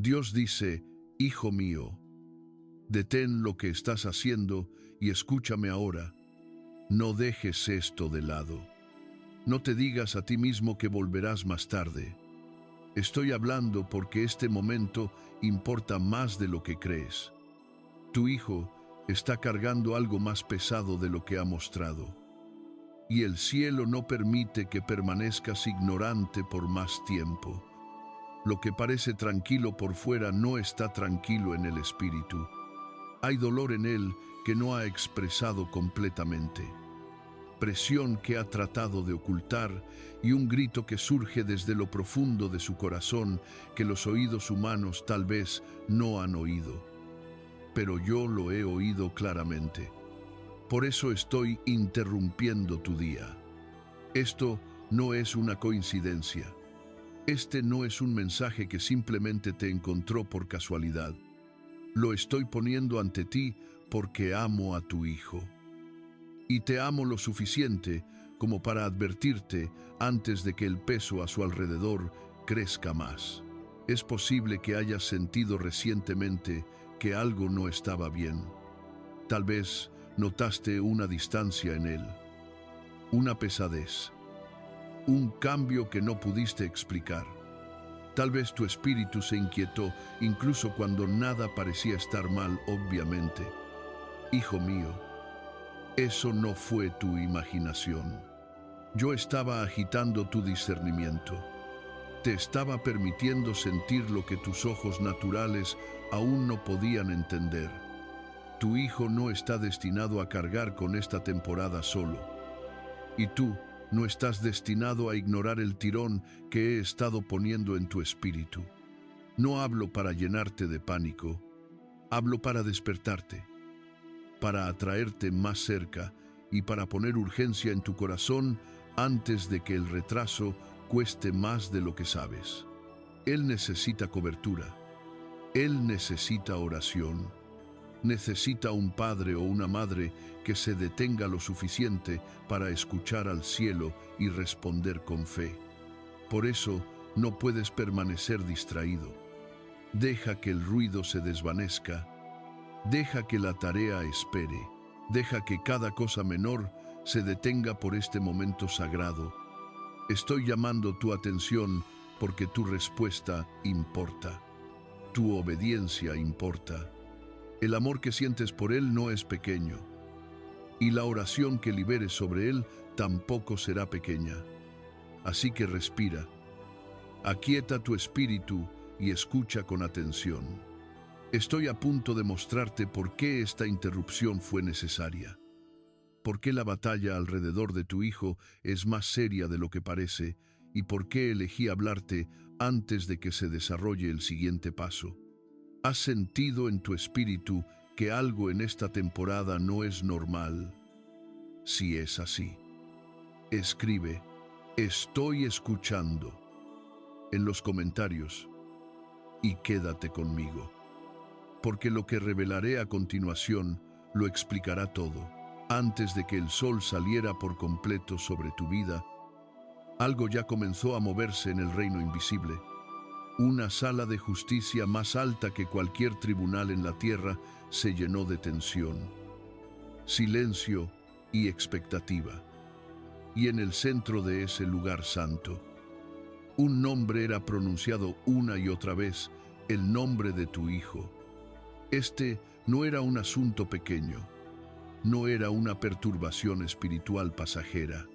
Dios dice: hijo mío, detén lo que estás haciendo y escúchame ahora. No dejes esto de lado. No te digas a ti mismo que volverás más tarde. Estoy hablando porque este momento importa más de lo que crees. Tu hijo está cargando algo más pesado de lo que ha mostrado. Y el cielo no permite que permanezcas ignorante por más tiempo. Lo que parece tranquilo por fuera no está tranquilo en el espíritu. Hay dolor en él que no ha expresado completamente. Presión que ha tratado de ocultar y un grito que surge desde lo profundo de su corazón que los oídos humanos tal vez no han oído. Pero yo lo he oído claramente. Por eso estoy interrumpiendo tu día. Esto no es una coincidencia. Este no es un mensaje que simplemente te encontró por casualidad. Lo estoy poniendo ante ti porque amo a tu hijo. Y te amo lo suficiente como para advertirte antes de que el peso a su alrededor crezca más. Es posible que hayas sentido recientemente que algo no estaba bien. Tal vez notaste una distancia en él, una pesadez, un cambio que no pudiste explicar. Tal vez tu espíritu se inquietó incluso cuando nada parecía estar mal, obviamente. Hijo mío, eso no fue tu imaginación. Yo estaba agitando tu discernimiento. Te estaba permitiendo sentir lo que tus ojos naturales aún no podían entender. Tu hijo no está destinado a cargar con esta temporada solo. Y tú no estás destinado a ignorar el tirón que he estado poniendo en tu espíritu. No hablo para llenarte de pánico, hablo para despertarte, para atraerte más cerca y para poner urgencia en tu corazón antes de que el retraso cueste más de lo que sabes. Él necesita cobertura, él necesita oración, necesita un padre o una madre que se detenga lo suficiente para escuchar al cielo y responder con fe. Por eso no puedes permanecer distraído. Deja que el ruido se desvanezca. Deja que la tarea espere. Deja que cada cosa menor se detenga por este momento sagrado. Estoy llamando tu atención porque tu respuesta importa. Tu obediencia importa. El amor que sientes por él no es pequeño. Y la oración que liberes sobre él tampoco será pequeña. Así que respira. Aquieta tu espíritu y escucha con atención. Estoy a punto de mostrarte por qué esta interrupción fue necesaria. Por qué la batalla alrededor de tu hijo es más seria de lo que parece y por qué elegí hablarte antes de que se desarrolle el siguiente paso. ¿Has sentido en tu espíritu que algo en esta temporada no es normal? Si es así, escribe: estoy escuchando en los comentarios y quédate conmigo. Porque lo que revelaré a continuación lo explicará todo. Antes de que el sol saliera por completo sobre tu vida, algo ya comenzó a moverse en el reino invisible. Una sala de justicia más alta que cualquier tribunal en la tierra se llenó de tensión, silencio y expectativa. Y en el centro de ese lugar santo, un nombre era pronunciado una y otra vez: el nombre de tu hijo. Este no era un asunto pequeño, no era una perturbación espiritual pasajera.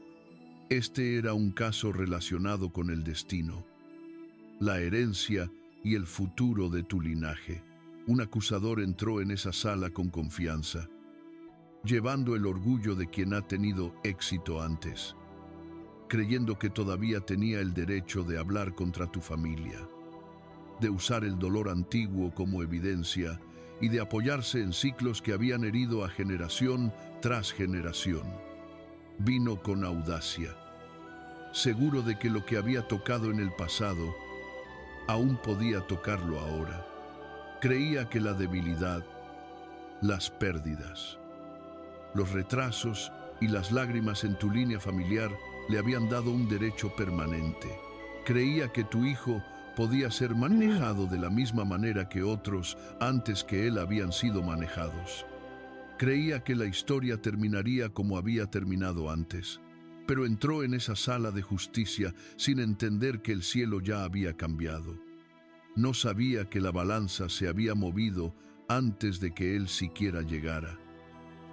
Este era un caso relacionado con el destino, la herencia y el futuro de tu linaje. Un acusador entró en esa sala con confianza, llevando el orgullo de quien ha tenido éxito antes, creyendo que todavía tenía el derecho de hablar contra tu familia, de usar el dolor antiguo como evidencia y de apoyarse en ciclos que habían herido a generación tras generación. Vino con audacia, seguro de que lo que había tocado en el pasado aún podía tocarlo ahora. Creía que la debilidad, las pérdidas, los retrasos y las lágrimas en tu línea familiar le habían dado un derecho permanente. Creía que tu hijo podía ser manejado de la misma manera que otros antes que él habían sido manejados. Creía que la historia terminaría como había terminado antes, pero entró en esa sala de justicia sin entender que el cielo ya había cambiado. No sabía que la balanza se había movido antes de que él siquiera llegara.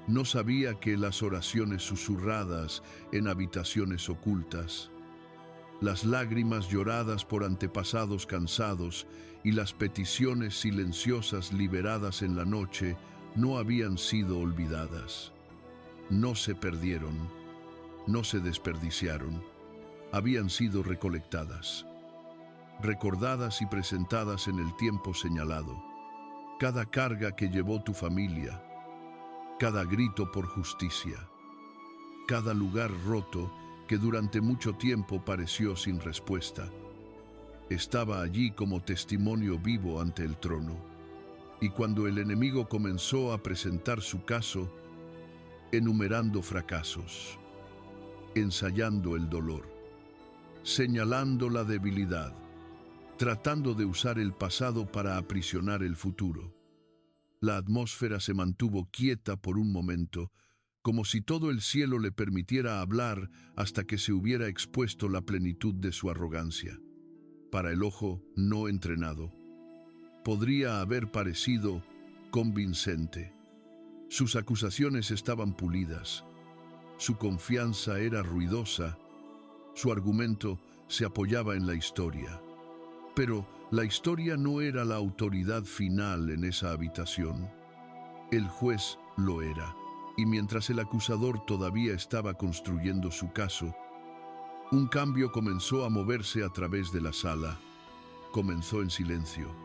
No sabía que las oraciones susurradas en habitaciones ocultas, las lágrimas lloradas por antepasados cansados y las peticiones silenciosas liberadas en la noche no habían sido olvidadas. No se perdieron, no se desperdiciaron, habían sido recolectadas, recordadas y presentadas en el tiempo señalado. Cada carga que llevó tu familia, cada grito por justicia, cada lugar roto que durante mucho tiempo pareció sin respuesta, estaba allí como testimonio vivo ante el trono. Y cuando el enemigo comenzó a presentar su caso, enumerando fracasos, ensayando el dolor, señalando la debilidad, tratando de usar el pasado para aprisionar el futuro, la atmósfera se mantuvo quieta por un momento, como si todo el cielo le permitiera hablar hasta que se hubiera expuesto la plenitud de su arrogancia. Para el ojo no entrenado, podría haber parecido convincente. Sus acusaciones estaban pulidas, su confianza era ruidosa, su argumento se apoyaba en la historia. Pero la historia no era la autoridad final en esa habitación. El juez lo era, y mientras el acusador todavía estaba construyendo su caso, un cambio comenzó a moverse a través de la sala. Comenzó en silencio.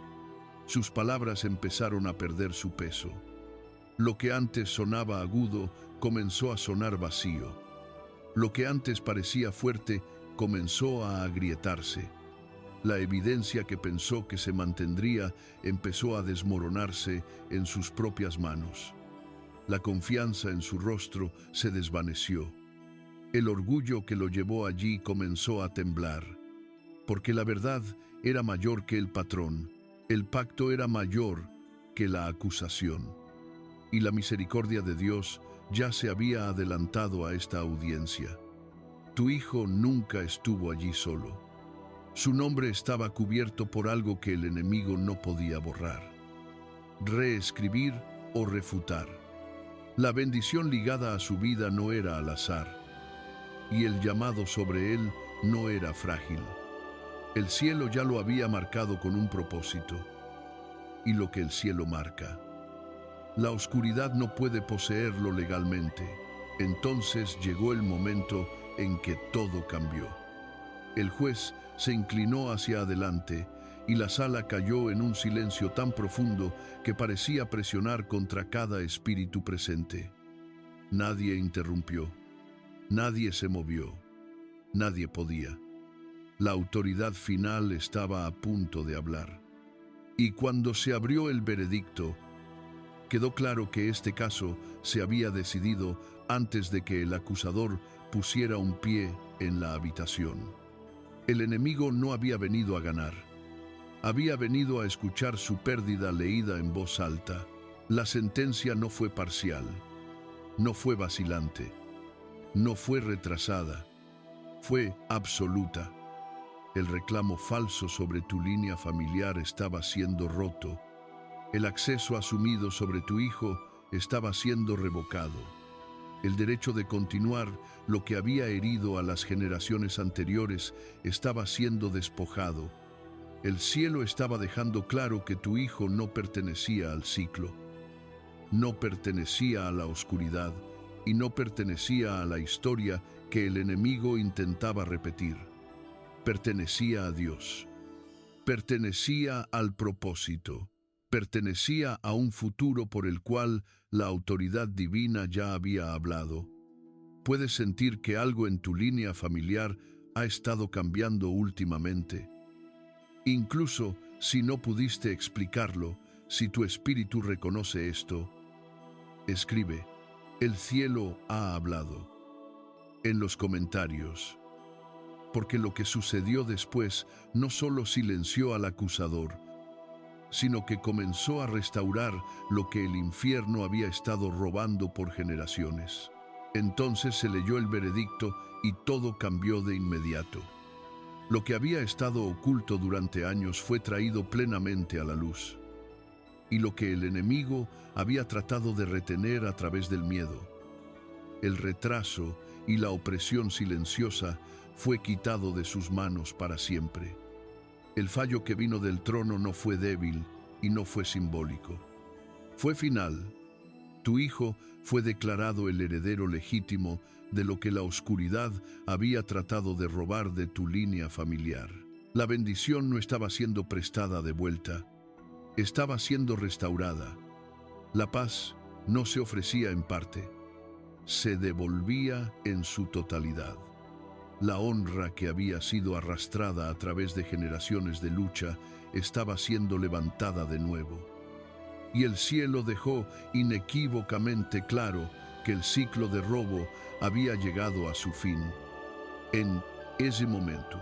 Sus palabras empezaron a perder su peso. Lo que antes sonaba agudo comenzó a sonar vacío. Lo que antes parecía fuerte comenzó a agrietarse. La evidencia que pensó que se mantendría empezó a desmoronarse en sus propias manos. La confianza en su rostro se desvaneció. El orgullo que lo llevó allí comenzó a temblar, porque la verdad era mayor que el patrón, el pacto era mayor que la acusación, y la misericordia de Dios ya se había adelantado a esta audiencia. Tu hijo nunca estuvo allí solo. Su nombre estaba cubierto por algo que el enemigo no podía borrar, reescribir o refutar. La bendición ligada a su vida no era al azar, y el llamado sobre él no era frágil. El cielo ya lo había marcado con un propósito, y lo que el cielo marca, la oscuridad no puede poseerlo legalmente. Entonces llegó el momento en que todo cambió. El juez se inclinó hacia adelante y la sala cayó en un silencio tan profundo que parecía presionar contra cada espíritu presente. Nadie interrumpió, nadie se movió, nadie podía. La autoridad final estaba a punto de hablar. Y cuando se abrió el veredicto, quedó claro que este caso se había decidido antes de que el acusador pusiera un pie en la habitación. El enemigo no había venido a ganar. Había venido a escuchar su pérdida leída en voz alta. La sentencia no fue parcial, no fue vacilante, no fue retrasada, fue absoluta. El reclamo falso sobre tu línea familiar estaba siendo roto. El acceso asumido sobre tu hijo estaba siendo revocado. El derecho de continuar lo que había herido a las generaciones anteriores estaba siendo despojado. El cielo estaba dejando claro que tu hijo no pertenecía al ciclo, no pertenecía a la oscuridad y no pertenecía a la historia que el enemigo intentaba repetir. Pertenecía a Dios, pertenecía al propósito, pertenecía a un futuro por el cual la autoridad divina ya había hablado. Puedes sentir que algo en tu línea familiar ha estado cambiando últimamente. Incluso si no pudiste explicarlo, si tu espíritu reconoce esto, escribe, el cielo ha hablado, en los comentarios. porque lo que sucedió después no solo silenció al acusador, sino que comenzó a restaurar lo que el infierno había estado robando por generaciones. Entonces se leyó el veredicto y todo cambió de inmediato. Lo que había estado oculto durante años fue traído plenamente a la luz. Y lo que el enemigo había tratado de retener a través del miedo, el retraso y la opresión silenciosa fue quitado de sus manos para siempre. El fallo que vino del trono no fue débil y no fue simbólico. Fue final. Tu hijo fue declarado el heredero legítimo de lo que la oscuridad había tratado de robar de tu línea familiar. La bendición no estaba siendo prestada de vuelta, estaba siendo restaurada. La paz no se ofrecía en parte, se devolvía en su totalidad. La honra que había sido arrastrada a través de generaciones de lucha estaba siendo levantada de nuevo. Y el cielo dejó inequívocamente claro que el ciclo de robo había llegado a su fin. En ese momento,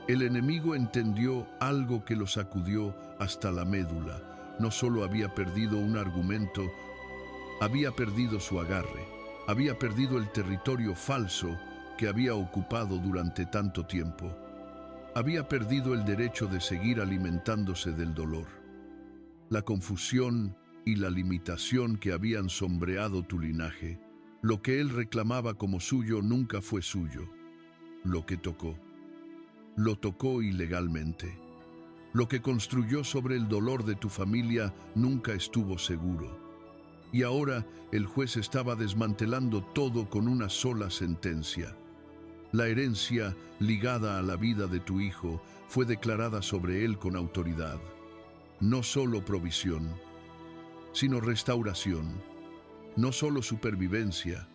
el enemigo entendió algo que lo sacudió hasta la médula. No solo había perdido un argumento, había perdido su agarre, había perdido el territorio falso que había ocupado durante tanto tiempo. Había perdido el derecho de seguir alimentándose del dolor. La confusión y la limitación que habían sombreado tu linaje, lo que él reclamaba como suyo nunca fue suyo. Lo tocó ilegalmente. Lo que construyó sobre el dolor de tu familia nunca estuvo seguro. Y ahora el juez estaba desmantelando todo con una sola sentencia. La herencia ligada a la vida de tu hijo fue declarada sobre él con autoridad. No solo provisión, sino restauración. No solo supervivencia,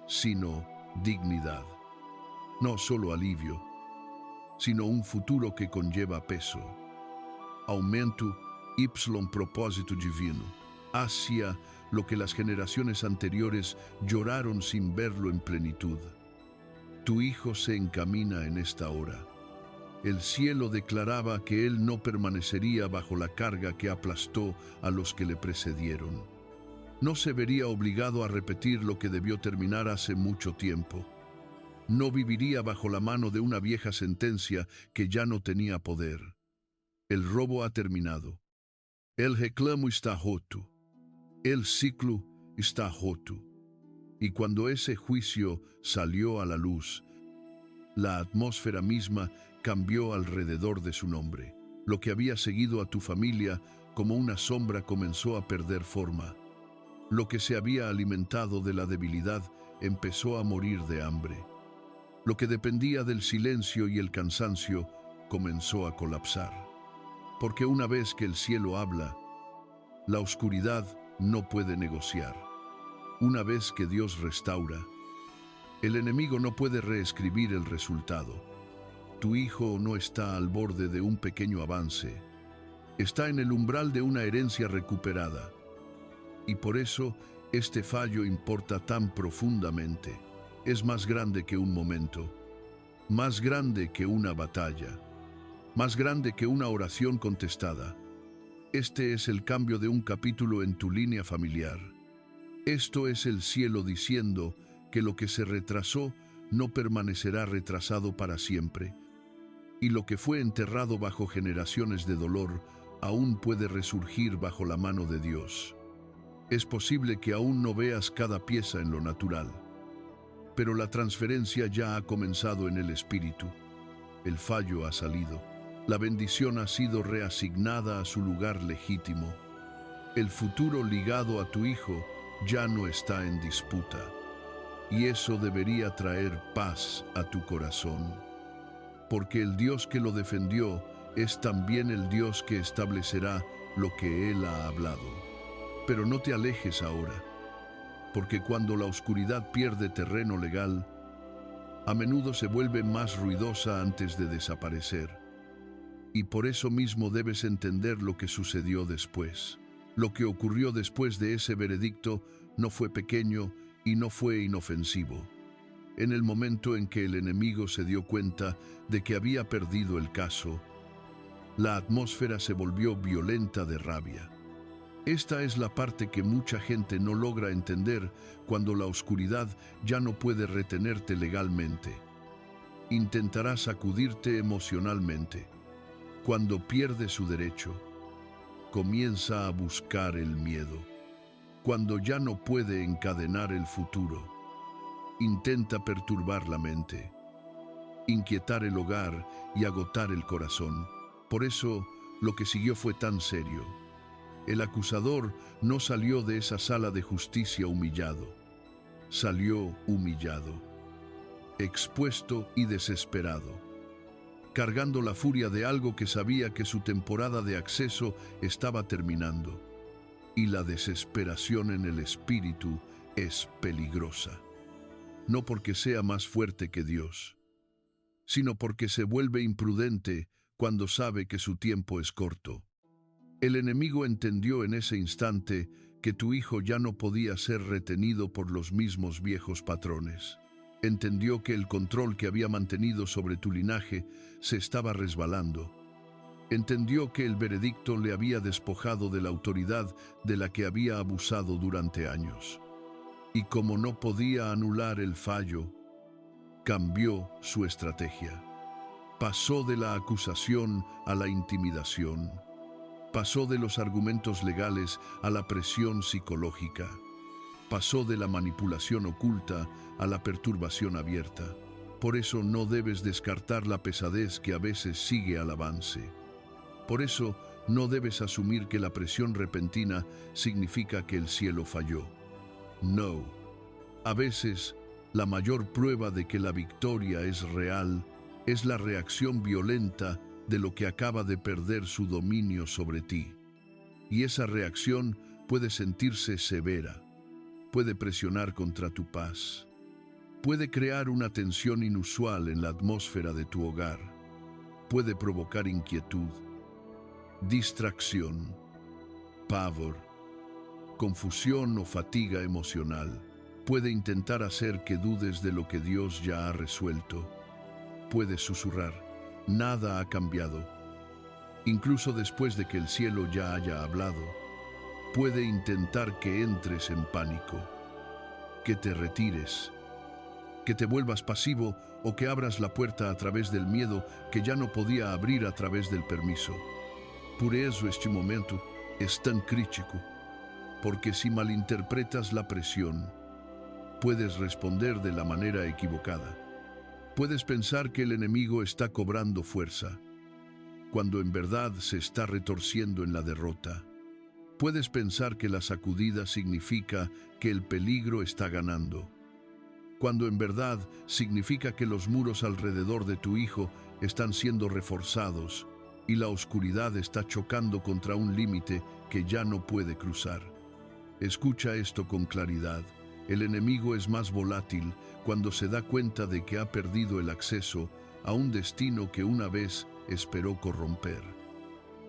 sino dignidad. No solo alivio, sino un futuro que conlleva peso. Aumento y propósito divino, hacia lo que las generaciones anteriores lloraron sin verlo en plenitud. Tu hijo se encamina en esta hora. El cielo declaraba que él no permanecería bajo la carga que aplastó a los que le precedieron. No se vería obligado a repetir lo que debió terminar hace mucho tiempo. No viviría bajo la mano de una vieja sentencia que ya no tenía poder. El robo ha terminado. El reclamo está roto. El ciclo está roto. Y cuando ese juicio salió a la luz, la atmósfera misma cambió alrededor de su nombre. Lo que había seguido a tu familia como una sombra comenzó a perder forma. Lo que se había alimentado de la debilidad empezó a morir de hambre. Lo que dependía del silencio y el cansancio comenzó a colapsar. Porque una vez que el cielo habla, la oscuridad no puede negociar. Una vez que Dios restaura, el enemigo no puede reescribir el resultado. Tu hijo no está al borde de un pequeño avance. Está en el umbral de una herencia recuperada. Y por eso este fallo importa tan profundamente. Es más grande que un momento, más grande que una batalla, más grande que una oración contestada. Este es el cambio de un capítulo en tu línea familiar. Esto es el cielo diciendo que lo que se retrasó no permanecerá retrasado para siempre, y lo que fue enterrado bajo generaciones de dolor aún puede resurgir bajo la mano de Dios. Es posible que aún no veas cada pieza en lo natural, pero la transferencia ya ha comenzado en el espíritu. El fallo ha salido. La bendición ha sido reasignada a su lugar legítimo. El futuro ligado a tu hijo ya no está en disputa. Y eso debería traer paz a tu corazón. Porque el Dios que lo defendió es también el Dios que establecerá lo que Él ha hablado. Pero no te alejes ahora, porque cuando la oscuridad pierde terreno legal, a menudo se vuelve más ruidosa antes de desaparecer. Y por eso mismo debes entender lo que sucedió después. Lo que ocurrió después de ese veredicto no fue pequeño y no fue inofensivo. En el momento en que el enemigo se dio cuenta de que había perdido el caso, la atmósfera se volvió violenta de rabia. Esta es la parte que mucha gente no logra entender cuando la oscuridad ya no puede retenerte legalmente. Intentará sacudirte emocionalmente. Cuando pierde su derecho, comienza a buscar el miedo. Cuando ya no puede encadenar el futuro, intenta perturbar la mente, inquietar el hogar y agotar el corazón. Por eso, lo que siguió fue tan serio. El acusador no salió de esa sala de justicia humillado. Salió humillado, expuesto y desesperado, cargando la furia de algo que sabía que su temporada de acceso estaba terminando. Y la desesperación en el espíritu es peligrosa. No porque sea más fuerte que Dios, sino porque se vuelve imprudente cuando sabe que su tiempo es corto. El enemigo entendió en ese instante que tu hijo ya no podía ser retenido por los mismos viejos patrones. Entendió que el control que había mantenido sobre tu linaje se estaba resbalando. Entendió que el veredicto le había despojado de la autoridad de la que había abusado durante años. Y como no podía anular el fallo, cambió su estrategia. Pasó de la acusación a la intimidación. Pasó de los argumentos legales a la presión psicológica. Pasó de la manipulación oculta a la perturbación abierta. Por eso no debes descartar la pesadez que a veces sigue al avance. Por eso no debes asumir que la presión repentina significa que el cielo falló. No. A veces, la mayor prueba de que la victoria es real es la reacción violenta de lo que acaba de perder su dominio sobre ti. Y esa reacción puede sentirse severa, puede presionar contra tu paz, puede crear una tensión inusual en la atmósfera de tu hogar, puede provocar inquietud, distracción, pavor, confusión o fatiga emocional. Puede intentar hacer que dudes de lo que Dios ya ha resuelto. Puede susurrar: nada ha cambiado. Incluso después de que el cielo ya haya hablado, puede intentar que entres en pánico, que te retires, que te vuelvas pasivo o que abras la puerta a través del miedo que ya no podía abrir a través del permiso. Por eso este momento es tan crítico, porque si malinterpretas la presión, puedes responder de la manera equivocada. Puedes pensar que el enemigo está cobrando fuerza, cuando en verdad se está retorciendo en la derrota. Puedes pensar que la sacudida significa que el peligro está ganando, cuando en verdad significa que los muros alrededor de tu hijo están siendo reforzados y la oscuridad está chocando contra un límite que ya no puede cruzar. Escucha esto con claridad. El enemigo es más volátil cuando se da cuenta de que ha perdido el acceso a un destino que una vez esperó corromper.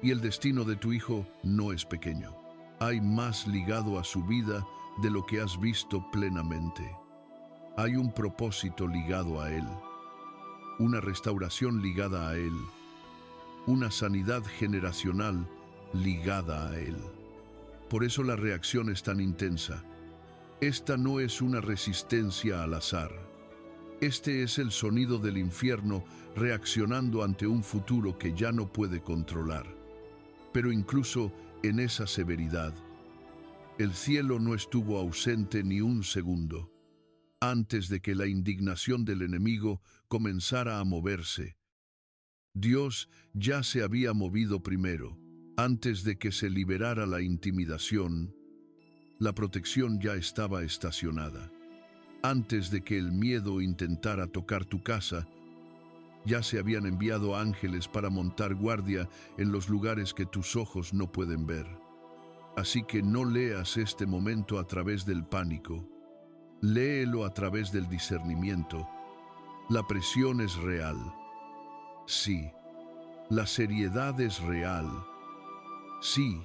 Y el destino de tu hijo no es pequeño. Hay más ligado a su vida de lo que has visto plenamente. Hay un propósito ligado a él, una restauración ligada a él, una sanidad generacional ligada a él. Por eso la reacción es tan intensa. Esta no es una resistencia al azar. Este es el sonido del infierno reaccionando ante un futuro que ya no puede controlar. Pero incluso en esa severidad, el cielo no estuvo ausente ni un segundo. Antes de que la indignación del enemigo comenzara a moverse, Dios ya se había movido primero. Antes de que se liberara la intimidación, la protección ya estaba estacionada. Antes de que el miedo intentara tocar tu casa, ya se habían enviado ángeles para montar guardia en los lugares que tus ojos no pueden ver. Así que no leas este momento a través del pánico. Léelo a través del discernimiento. La presión es real. Sí. La seriedad es real. Sí.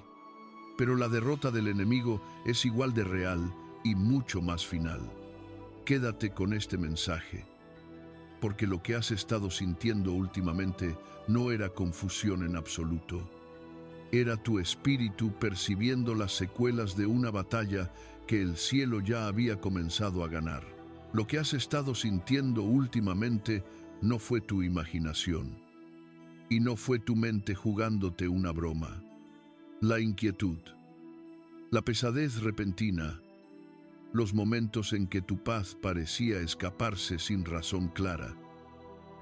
Pero la derrota del enemigo es igual de real y mucho más final. Quédate con este mensaje, porque lo que has estado sintiendo últimamente no era confusión en absoluto. Era tu espíritu percibiendo las secuelas de una batalla que el cielo ya había comenzado a ganar. Lo que has estado sintiendo últimamente no fue tu imaginación, y no fue tu mente jugándote una broma. La inquietud, la pesadez repentina, los momentos en que tu paz parecía escaparse sin razón clara,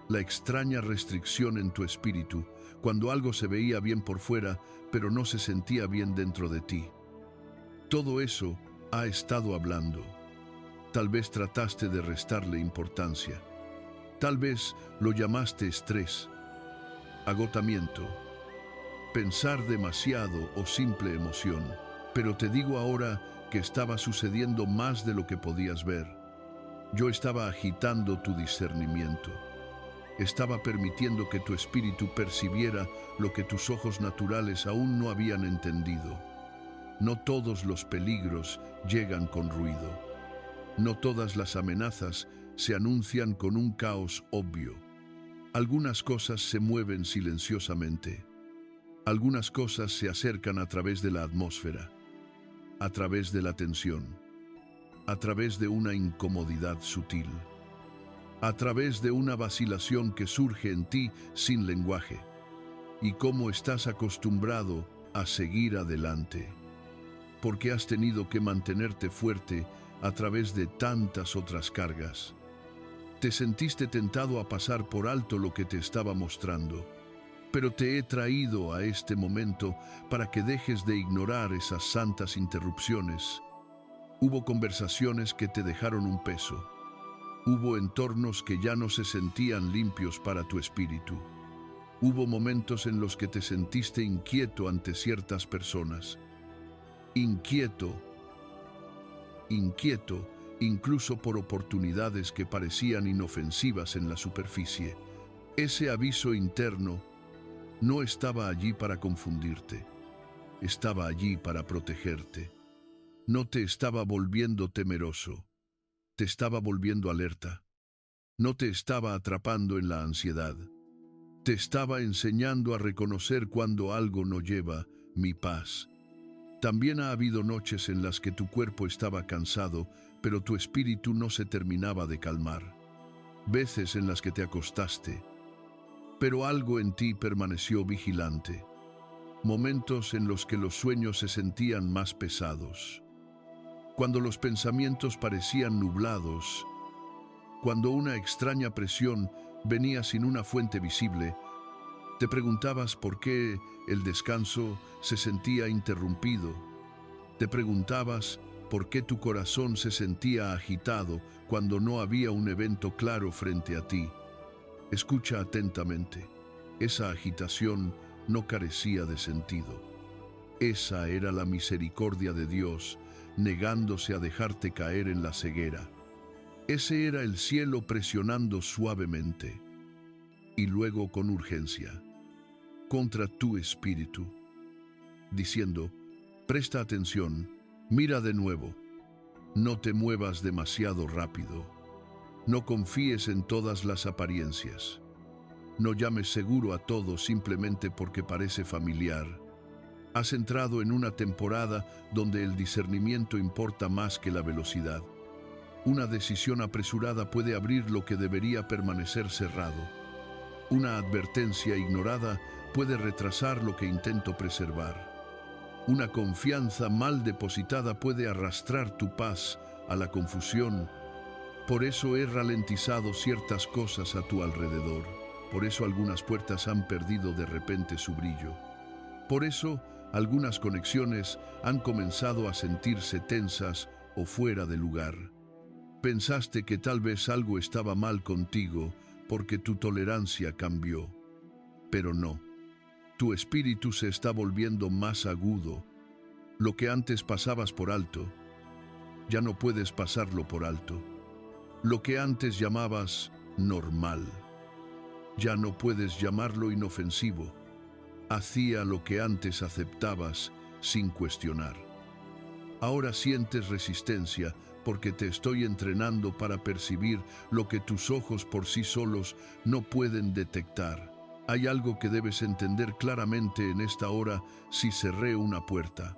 la extraña restricción en tu espíritu, cuando algo se veía bien por fuera, pero no se sentía bien dentro de ti. Todo eso ha estado hablando. Tal vez trataste de restarle importancia. Tal vez lo llamaste estrés, agotamiento, pensar demasiado o simple emoción. Pero te digo ahora que estaba sucediendo más de lo que podías ver. Yo estaba agitando tu discernimiento. Estaba permitiendo que tu espíritu percibiera lo que tus ojos naturales aún no habían entendido. No todos los peligros llegan con ruido. No todas las amenazas se anuncian con un caos obvio. Algunas cosas se mueven silenciosamente. Algunas cosas se acercan a través de la atmósfera, a través de la tensión, a través de una incomodidad sutil, a través de una vacilación que surge en ti sin lenguaje. Y cómo estás acostumbrado a seguir adelante, porque has tenido que mantenerte fuerte a través de tantas otras cargas. Te sentiste tentado a pasar por alto lo que te estaba mostrando, pero te he traído a este momento para que dejes de ignorar esas santas interrupciones. Hubo conversaciones que te dejaron un peso. Hubo entornos que ya no se sentían limpios para tu espíritu. Hubo momentos en los que te sentiste inquieto ante ciertas personas. Inquieto, incluso por oportunidades que parecían inofensivas en la superficie. Ese aviso interno no estaba allí para confundirte, estaba allí para protegerte. No te estaba volviendo temeroso, te estaba volviendo alerta. No te estaba atrapando en la ansiedad. Te estaba enseñando a reconocer cuando algo no lleva mi paz. También ha habido noches en las que tu cuerpo estaba cansado, pero tu espíritu no se terminaba de calmar. Veces en las que te acostaste, pero algo en ti permaneció vigilante. Momentos en los que los sueños se sentían más pesados. Cuando los pensamientos parecían nublados, cuando una extraña presión venía sin una fuente visible, te preguntabas por qué el descanso se sentía interrumpido. Te preguntabas por qué tu corazón se sentía agitado cuando no había un evento claro frente a ti. Escucha atentamente. Esa agitación no carecía de sentido. Esa era la misericordia de Dios, negándose a dejarte caer en la ceguera. Ese era el cielo presionando suavemente, y luego con urgencia, contra tu espíritu, diciendo: presta atención, mira de nuevo, no te muevas demasiado rápido, no confíes en todas las apariencias, no llames seguro a todo simplemente porque parece familiar. Has entrado en una temporada donde el discernimiento importa más que la velocidad. Una decisión apresurada puede abrir lo que debería permanecer cerrado. Una advertencia ignorada puede retrasar lo que intento preservar. Una confianza mal depositada puede arrastrar tu paz a la confusión. Por eso he ralentizado ciertas cosas a tu alrededor. Por eso algunas puertas han perdido de repente su brillo. Por eso algunas conexiones han comenzado a sentirse tensas o fuera de lugar. Pensaste que tal vez algo estaba mal contigo porque tu tolerancia cambió. Pero no. Tu espíritu se está volviendo más agudo. Lo que antes pasabas por alto, ya no puedes pasarlo por alto. Lo que antes llamabas normal, ya no puedes llamarlo inofensivo. Hacía lo que antes aceptabas sin cuestionar. Ahora sientes resistencia porque te estoy entrenando para percibir lo que tus ojos por sí solos no pueden detectar. Hay algo que debes entender claramente en esta hora si cerré una puerta.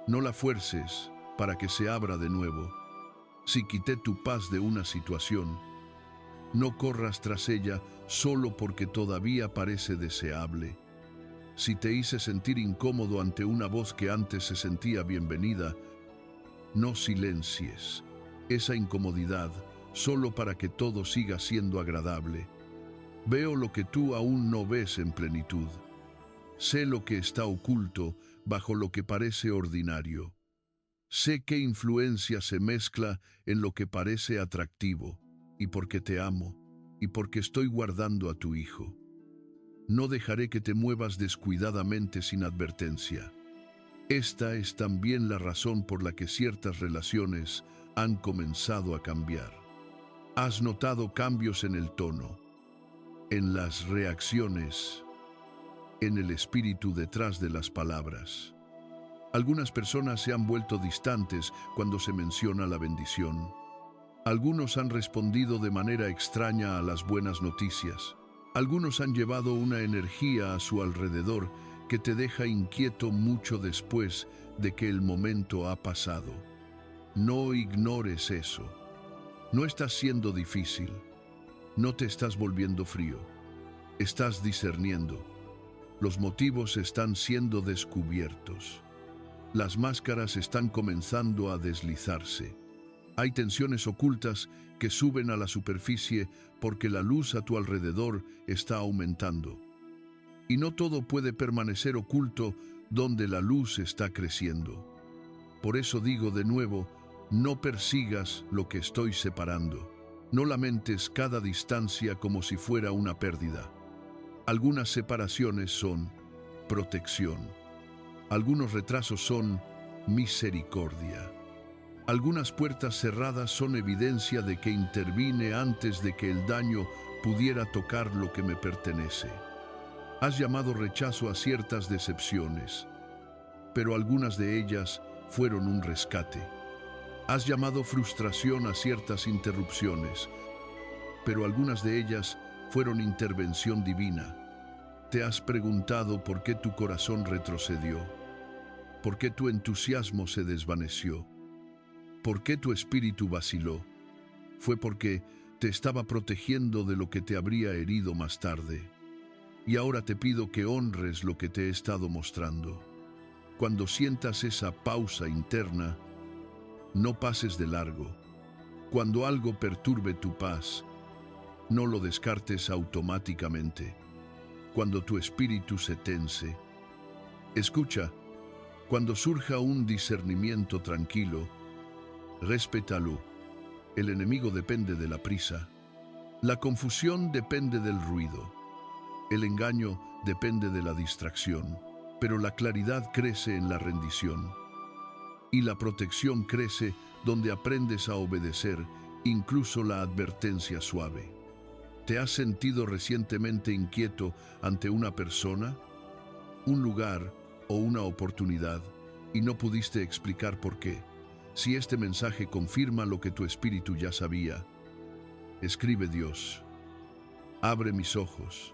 No la fuerces para que se abra de nuevo. Si quité tu paz de una situación, no corras tras ella solo porque todavía parece deseable. Si te hice sentir incómodo ante una voz que antes se sentía bienvenida, no silencies esa incomodidad solo para que todo siga siendo agradable. Veo lo que tú aún no ves en plenitud. Sé lo que está oculto bajo lo que parece ordinario. Sé qué influencia se mezcla en lo que parece atractivo, y porque te amo, y porque estoy guardando a tu hijo. No dejaré que te muevas descuidadamente sin advertencia. Esta es también la razón por la que ciertas relaciones han comenzado a cambiar. Has notado cambios en el tono, en las reacciones, en el espíritu detrás de las palabras. Algunas personas se han vuelto distantes cuando se menciona la bendición. Algunos han respondido de manera extraña a las buenas noticias. Algunos han llevado una energía a su alrededor que te deja inquieto mucho después de que el momento ha pasado. No ignores eso. No estás siendo difícil. No te estás volviendo frío. Estás discerniendo. Los motivos están siendo descubiertos. Las máscaras están comenzando a deslizarse. Hay tensiones ocultas que suben a la superficie porque la luz a tu alrededor está aumentando. Y no todo puede permanecer oculto donde la luz está creciendo. Por eso digo de nuevo, no persigas lo que estoy separando. No lamentes cada distancia como si fuera una pérdida. Algunas separaciones son protección. Algunos retrasos son misericordia. Algunas puertas cerradas son evidencia de que intervine antes de que el daño pudiera tocar lo que me pertenece. Has llamado rechazo a ciertas decepciones, pero algunas de ellas fueron un rescate. Has llamado frustración a ciertas interrupciones, pero algunas de ellas fueron intervención divina. Te has preguntado por qué tu corazón retrocedió, por qué tu entusiasmo se desvaneció, por qué tu espíritu vaciló. Fue porque te estaba protegiendo de lo que te habría herido más tarde. Y ahora te pido que honres lo que te he estado mostrando. Cuando sientas esa pausa interna, no pases de largo. Cuando algo perturbe tu paz, no lo descartes automáticamente. Cuando tu espíritu se tense, escucha. Cuando surja un discernimiento tranquilo, respétalo. El enemigo depende de la prisa. La confusión depende del ruido. El engaño depende de la distracción, pero la claridad crece en la rendición. Y la protección crece donde aprendes a obedecer, incluso la advertencia suave. ¿Te has sentido recientemente inquieto ante una persona, un lugar o una oportunidad y no pudiste explicar por qué? Si este mensaje confirma lo que tu espíritu ya sabía, escribe Dios, abre mis ojos,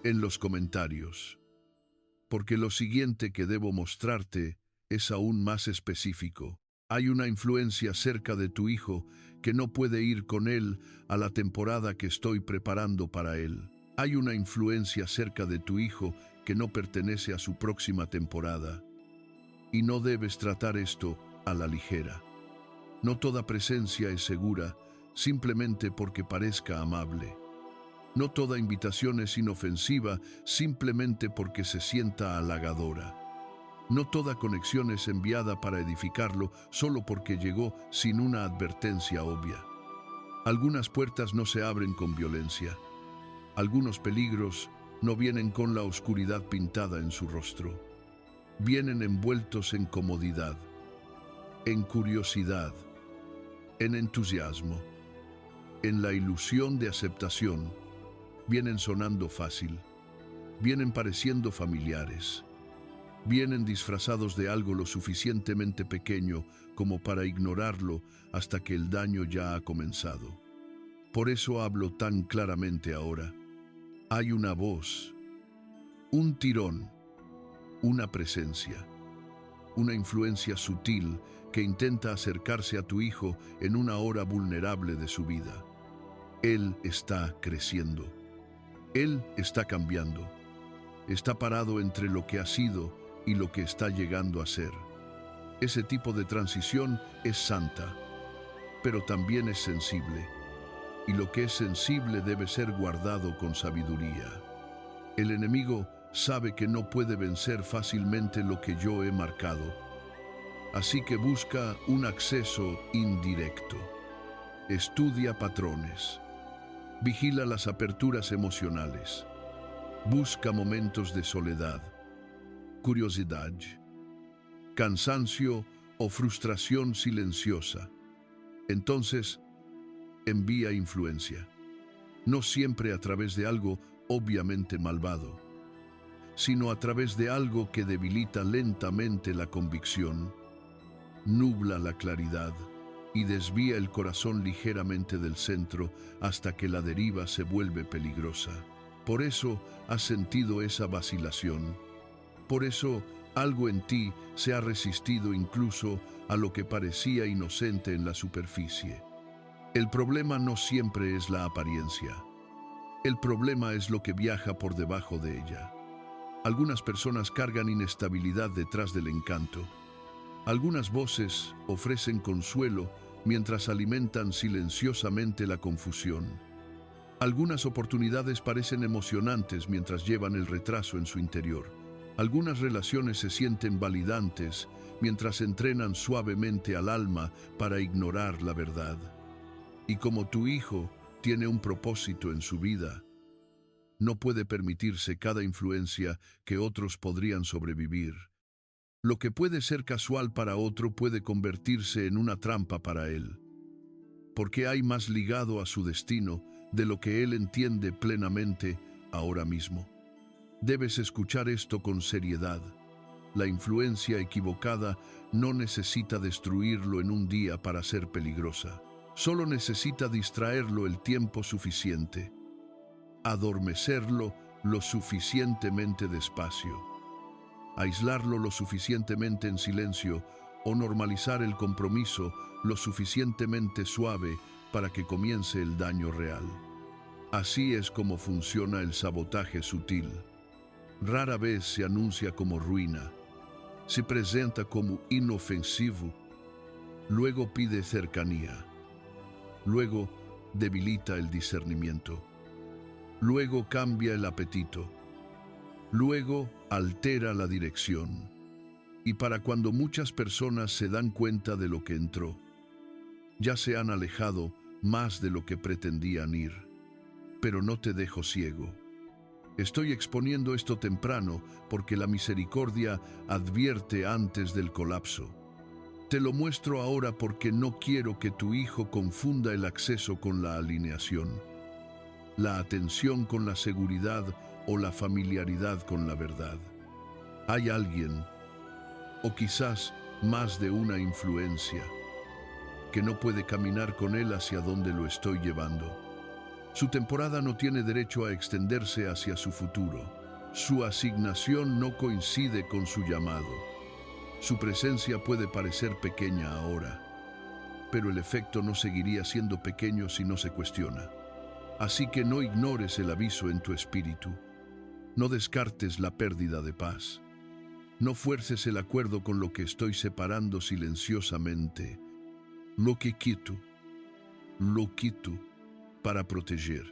en los comentarios, porque lo siguiente que debo mostrarte es aún más específico. Hay una influencia cerca de tu hijo que no puede ir con él a la temporada que estoy preparando para él. Hay una influencia cerca de tu hijo que no pertenece a su próxima temporada. Y no debes tratar esto a la ligera. No toda presencia es segura simplemente porque parezca amable. No toda invitación es inofensiva simplemente porque se sienta halagadora. No toda conexión es enviada para edificarlo solo porque llegó sin una advertencia obvia. Algunas puertas no se abren con violencia. Algunos peligros no vienen con la oscuridad pintada en su rostro. Vienen envueltos en comodidad, en curiosidad, en entusiasmo, en la ilusión de aceptación. Vienen sonando fácil, vienen pareciendo familiares, Vienen disfrazados de algo lo suficientemente pequeño como para ignorarlo hasta que el daño ya ha comenzado. Por eso hablo tan claramente ahora. Hay una voz, un tirón, una presencia, una influencia sutil que intenta acercarse a tu hijo en una hora vulnerable de su vida. Él está creciendo. Él está cambiando. Está parado entre lo que ha sido y lo que está llegando a ser. Ese tipo de transición es santa, pero también es sensible. Y lo que es sensible debe ser guardado con sabiduría. El enemigo sabe que no puede vencer fácilmente lo que yo he marcado, así que busca un acceso indirecto. Estudia patrones. Vigila las aperturas emocionales. Busca momentos de soledad, curiosidad, cansancio o frustración silenciosa. Entonces, envía influencia. No siempre a través de algo obviamente malvado, sino a través de algo que debilita lentamente la convicción, nubla la claridad y desvía el corazón ligeramente del centro hasta que la deriva se vuelve peligrosa. Por eso has sentido esa vacilación. Por eso algo en ti se ha resistido incluso a lo que parecía inocente en la superficie. El problema no siempre es la apariencia. El problema es lo que viaja por debajo de ella. Algunas personas cargan inestabilidad detrás del encanto. Algunas voces ofrecen consuelo mientras alimentan silenciosamente la confusión. Algunas oportunidades parecen emocionantes mientras llevan el retraso en su interior. Algunas relaciones se sienten validantes mientras entrenan suavemente al alma para ignorar la verdad. Y como tu hijo tiene un propósito en su vida, no puede permitirse cada influencia que otros podrían sobrevivir. Lo que puede ser casual para otro puede convertirse en una trampa para él, porque hay más ligado a su destino de lo que él entiende plenamente ahora mismo. Debes escuchar esto con seriedad. La influencia equivocada no necesita destruirlo en un día para ser peligrosa. Solo necesita distraerlo el tiempo suficiente, adormecerlo lo suficientemente despacio, aislarlo lo suficientemente en silencio o normalizar el compromiso lo suficientemente suave para que comience el daño real. Así es como funciona el sabotaje sutil. Rara vez se anuncia como ruina, se presenta como inofensivo, luego pide cercanía, luego debilita el discernimiento, luego cambia el apetito, luego altera la dirección. Y para cuando muchas personas se dan cuenta de lo que entró, ya se han alejado más de lo que pretendían ir. Pero no te dejo ciego. Estoy exponiendo esto temprano porque la misericordia advierte antes del colapso. Te lo muestro ahora porque no quiero que tu hijo confunda el acceso con la alineación, la atención con la seguridad o la familiaridad con la verdad. Hay alguien, o quizás más de una influencia, que no puede caminar con él hacia donde lo estoy llevando. Su temporada no tiene derecho a extenderse hacia su futuro. Su asignación no coincide con su llamado. Su presencia puede parecer pequeña ahora, pero el efecto no seguiría siendo pequeño si no se cuestiona. Así que no ignores el aviso en tu espíritu. No descartes la pérdida de paz. No fuerces el acuerdo con lo que estoy separando silenciosamente. Lo quito para proteger.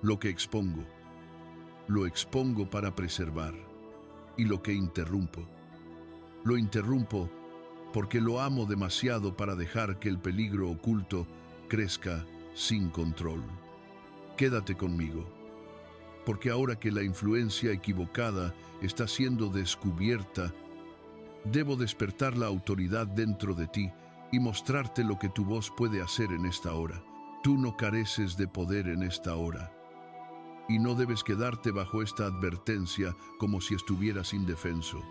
Lo que expongo, lo expongo para preservar. Y lo que interrumpo, lo interrumpo porque lo amo demasiado para dejar que el peligro oculto crezca sin control. Quédate conmigo, porque ahora que la influencia equivocada está siendo descubierta, debo despertar la autoridad dentro de ti y mostrarte lo que tu voz puede hacer en esta hora. Tú no careces de poder en esta hora, y no debes quedarte bajo esta advertencia como si estuvieras indefenso.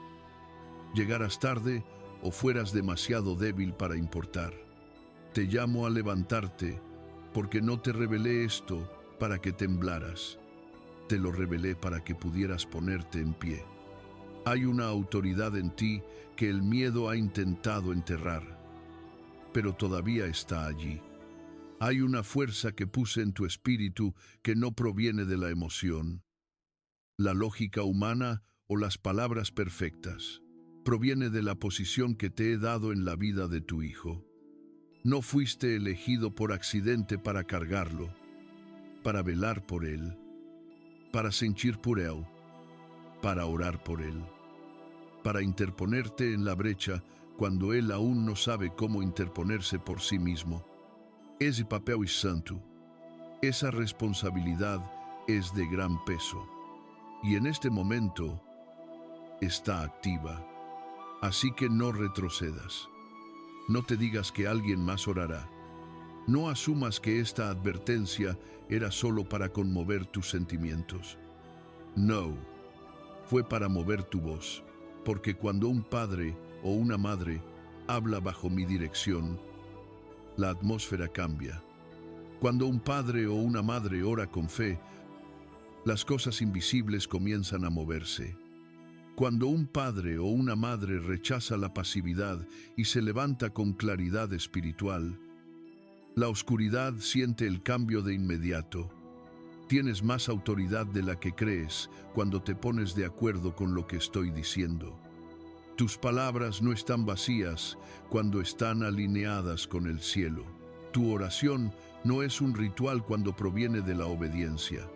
llegaras tarde o fueras demasiado débil para importar. Te llamo a levantarte, porque no te revelé esto para que temblaras. Te lo revelé para que pudieras ponerte en pie. Hay una autoridad en ti que el miedo ha intentado enterrar, pero todavía está allí. Hay una fuerza que puse en tu espíritu que no proviene de la emoción, la lógica humana o las palabras perfectas. Proviene de la posición que te he dado en la vida de tu hijo. No fuiste elegido por accidente para cargarlo, para velar por él, para sentir por él, para orar por él, para interponerte en la brecha cuando él aún no sabe cómo interponerse por sí mismo. Ese papel es santo. Esa responsabilidad es de gran peso. Y en este momento está activa. Así que no retrocedas. No te digas que alguien más orará. No asumas que esta advertencia era solo para conmover tus sentimientos. No, fue para mover tu voz, porque cuando un padre o una madre habla bajo mi dirección, la atmósfera cambia. Cuando un padre o una madre ora con fe, las cosas invisibles comienzan a moverse. Cuando un padre o una madre rechaza la pasividad y se levanta con claridad espiritual, la oscuridad siente el cambio de inmediato. Tienes más autoridad de la que crees cuando te pones de acuerdo con lo que estoy diciendo. Tus palabras no están vacías cuando están alineadas con el cielo. Tu oración no es un ritual cuando proviene de la obediencia.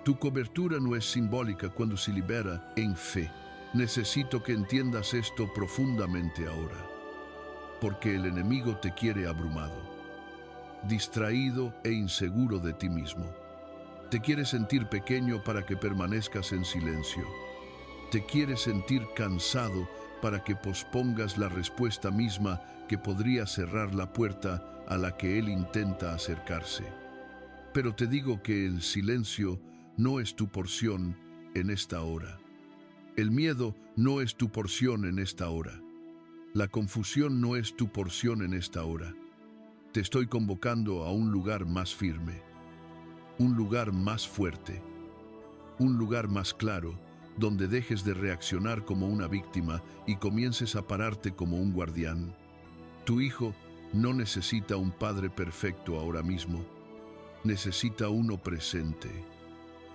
Tu cobertura no es simbólica cuando se libera en fe. Necesito que entiendas esto profundamente ahora, porque el enemigo te quiere abrumado, distraído e inseguro de ti mismo. Te quiere sentir pequeño para que permanezcas en silencio. Te quiere sentir cansado para que pospongas la respuesta misma que podría cerrar la puerta a la que él intenta acercarse. Pero te digo que el silencio no es tu porción en esta hora. El miedo no es tu porción en esta hora. La confusión no es tu porción en esta hora. Te estoy convocando a un lugar más firme, un lugar más fuerte, un lugar más claro, donde dejes de reaccionar como una víctima y comiences a pararte como un guardián. Tu hijo no necesita un padre perfecto ahora mismo. Necesita uno presente.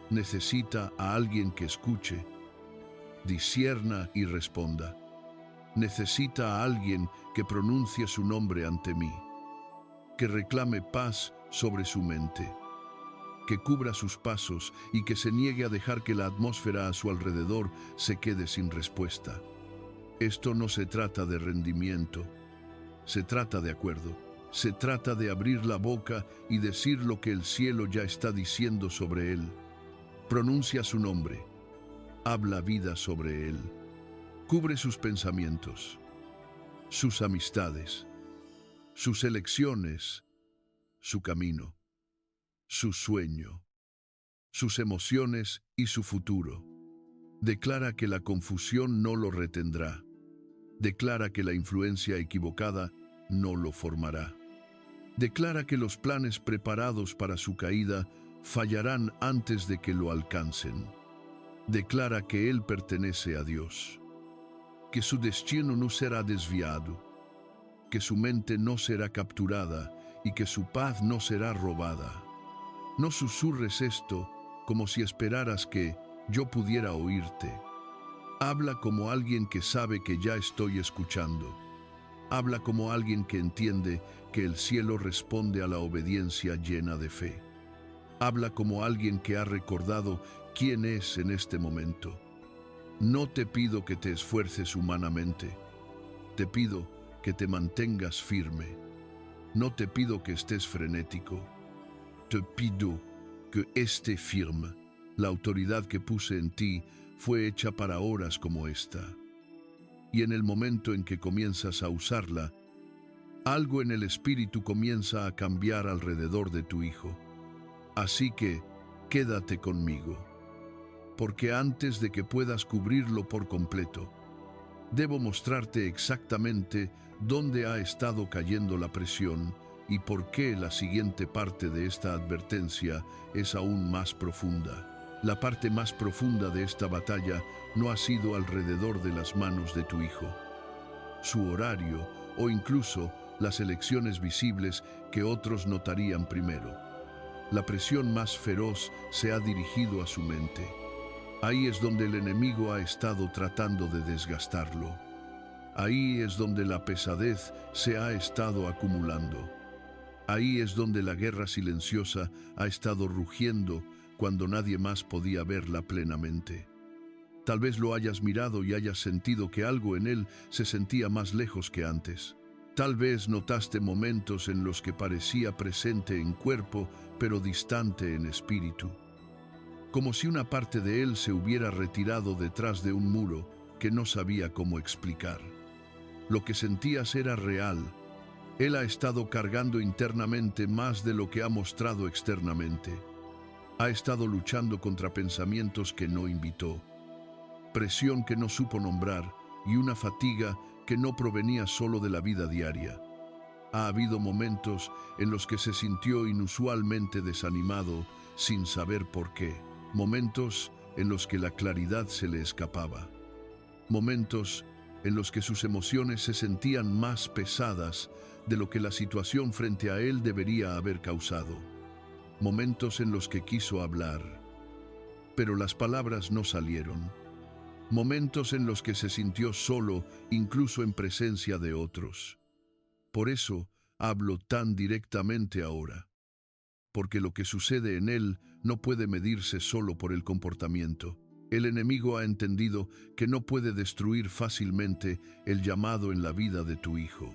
Necesita a alguien que escuche, discierna y responda. Necesita a alguien que pronuncie su nombre ante mí, que reclame paz sobre su mente, que cubra sus pasos y que se niegue a dejar que la atmósfera a su alrededor se quede sin respuesta. Esto no se trata de rendimiento, se trata de acuerdo. Se trata de abrir la boca y decir lo que el cielo ya está diciendo sobre él. Pronuncia su nombre. Habla vida sobre él. Cubre sus pensamientos, sus amistades, sus elecciones, su camino, su sueño, sus emociones y su futuro. Declara que la confusión no lo retendrá. Declara que la influencia equivocada no lo formará. Declara que los planes preparados para su caída fallarán antes de que lo alcancen. Declara que él pertenece a Dios, que su destino no será desviado, que su mente no será capturada y que su paz no será robada. No susurres esto como si esperaras que yo pudiera oírte. Habla como alguien que sabe que ya estoy escuchando. Habla como alguien que entiende que el cielo responde a la obediencia llena de fe. Habla como alguien que ha recordado quién es en este momento. No te pido que te esfuerces humanamente. Te pido que te mantengas firme. No te pido que estés frenético. Te pido que estés firme. La autoridad que puse en ti fue hecha para horas como esta. Y en el momento en que comienzas a usarla, algo en el espíritu comienza a cambiar alrededor de tu hijo. Así que, quédate conmigo, porque antes de que puedas cubrirlo por completo, Debo mostrarte exactamente dónde ha estado cayendo la presión y por qué la siguiente parte de esta advertencia es aún más profunda. La parte más profunda de esta batalla no ha sido alrededor de las manos de tu hijo. Su horario o incluso las elecciones visibles que otros notarían primero. La presión más feroz se ha dirigido a su mente. Ahí es donde el enemigo ha estado tratando de desgastarlo. Ahí es donde la pesadez se ha estado acumulando. Ahí es donde la guerra silenciosa ha estado rugiendo cuando nadie más podía verla plenamente. Tal vez lo hayas mirado y hayas sentido que algo en él se sentía más lejos que antes. Tal vez notaste momentos en los que parecía presente en cuerpo, pero distante en espíritu. Como si una parte de él se hubiera retirado detrás de un muro que no sabía cómo explicar. Lo que sentías era real. Él ha estado cargando internamente más de lo que ha mostrado externamente. Ha estado luchando contra pensamientos que no invitó, presión que no supo nombrar y una fatiga que no provenía solo de la vida diaria. Ha habido momentos en los que se sintió inusualmente desanimado sin saber por qué. Momentos en los que la claridad se le escapaba. Momentos en los que sus emociones se sentían más pesadas de lo que la situación frente a él debería haber causado. Momentos en los que quiso hablar, pero las palabras no salieron. Momentos en los que se sintió solo, incluso en presencia de otros. Por eso hablo tan directamente ahora, porque lo que sucede en él no puede medirse solo por el comportamiento. El enemigo ha entendido que no puede destruir fácilmente el llamado en la vida de tu hijo.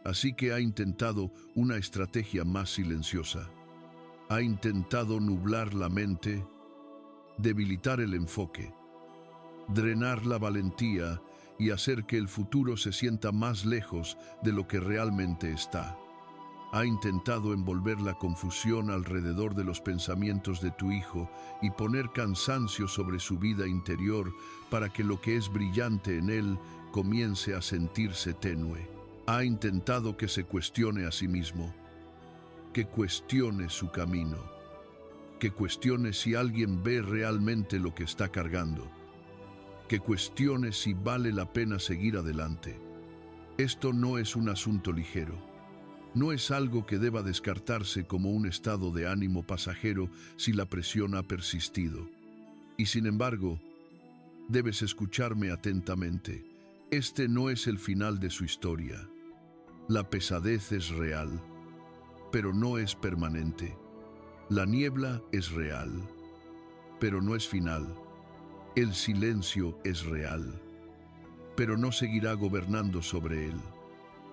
Así que ha intentado una estrategia más silenciosa. Ha intentado nublar la mente, debilitar el enfoque, drenar la valentía y hacer que el futuro se sienta más lejos de lo que realmente está. Ha intentado envolver la confusión alrededor de los pensamientos de tu hijo y poner cansancio sobre su vida interior para que lo que es brillante en él comience a sentirse tenue. Ha intentado que se cuestione a sí mismo, que cuestione su camino, que cuestione si alguien ve realmente lo que está cargando, que cuestione si vale la pena seguir adelante. Esto no es un asunto ligero. No es algo que deba descartarse como un estado de ánimo pasajero si la presión ha persistido. Y sin embargo, debes escucharme atentamente. Este no es el final de su historia. La pesadez es real, pero no es permanente. La niebla es real, pero no es final. El silencio es real, pero no seguirá gobernando sobre él.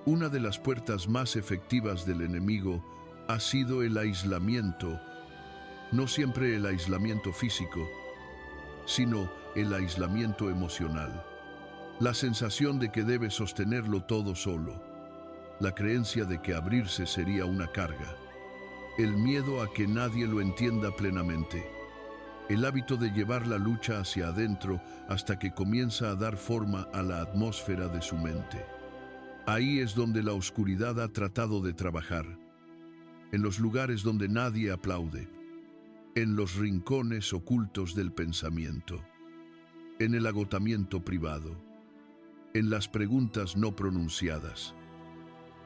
Una de las puertas más efectivas del enemigo ha sido el aislamiento, no siempre el aislamiento físico, sino el aislamiento emocional. La sensación de que debe sostenerlo todo solo, la creencia de que abrirse sería una carga, el miedo a que nadie lo entienda plenamente, el hábito de llevar la lucha hacia adentro hasta que comienza a dar forma a la atmósfera de su mente. Ahí es donde la oscuridad ha tratado de trabajar, en los lugares donde nadie aplaude, en los rincones ocultos del pensamiento, en el agotamiento privado, en las preguntas no pronunciadas,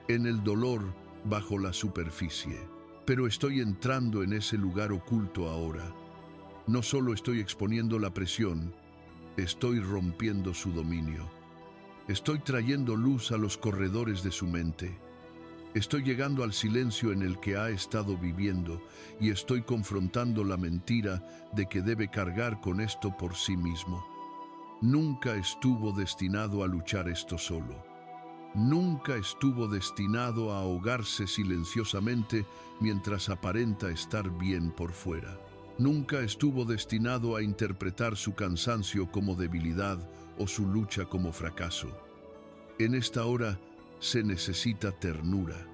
en el dolor bajo la superficie. Pero estoy entrando en ese lugar oculto ahora. No solo estoy exponiendo la presión, estoy rompiendo su dominio. Estoy trayendo luz a los corredores de su mente. Estoy llegando al silencio en el que ha estado viviendo y estoy confrontando la mentira de que debe cargar con esto por sí mismo. Nunca estuvo destinado a luchar esto solo. Nunca estuvo destinado a ahogarse silenciosamente mientras aparenta estar bien por fuera. Nunca estuvo destinado a interpretar su cansancio como debilidad o su lucha como fracaso. En esta hora se necesita ternura,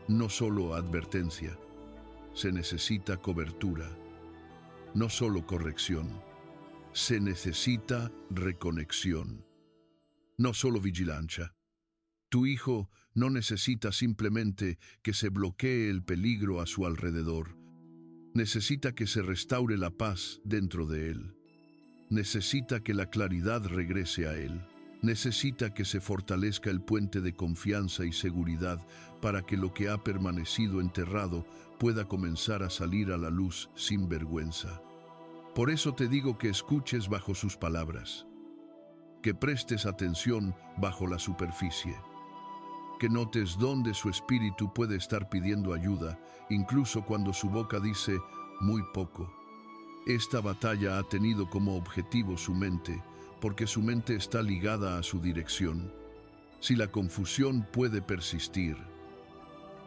no solo advertencia. Se necesita cobertura, no solo corrección. Se necesita reconexión. no solo vigilancia. Tu hijo no necesita simplemente que se bloquee el peligro a su alrededor. Necesita que se restaure la paz dentro de él. Necesita que la claridad regrese a él. Necesita que se fortalezca el puente de confianza y seguridad para que lo que ha permanecido enterrado pueda comenzar a salir a la luz sin vergüenza. Por eso te digo que escuches bajo sus palabras, que prestes atención bajo la superficie, que notes dónde su espíritu puede estar pidiendo ayuda, incluso cuando su boca dice muy poco. Esta batalla ha tenido como objetivo su mente, porque su mente está ligada a su dirección. Si la confusión puede persistir,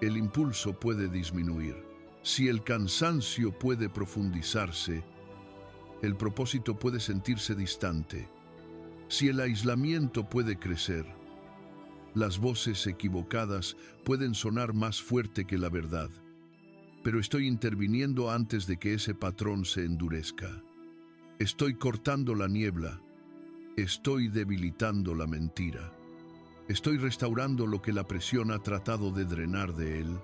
el impulso puede disminuir. Si el cansancio puede profundizarse, el propósito puede sentirse distante. Si el aislamiento puede crecer, las voces equivocadas pueden sonar más fuerte que la verdad. Pero estoy interviniendo antes de que ese patrón se endurezca. Estoy cortando la niebla. Estoy debilitando la mentira. Estoy restaurando lo que la presión ha tratado de drenar de él.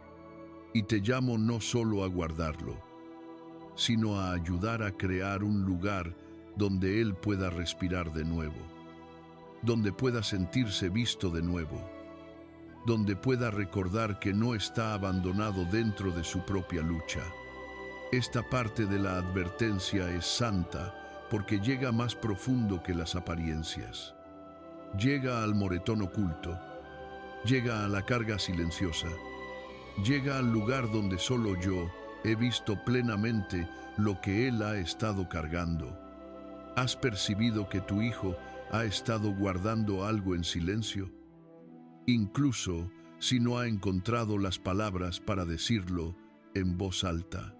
Y te llamo no solo a guardarlo, sino a ayudar a crear un lugar donde él pueda respirar de nuevo, donde pueda sentirse visto de nuevo, donde pueda recordar que no está abandonado dentro de su propia lucha. Esta parte de la advertencia es santa porque llega más profundo que las apariencias. Llega al moretón oculto, llega a la carga silenciosa, llega al lugar donde solo yo he visto plenamente lo que él ha estado cargando. ¿Has percibido que tu hijo ha estado guardando algo en silencio? Incluso si no ha encontrado las palabras para decirlo en voz alta.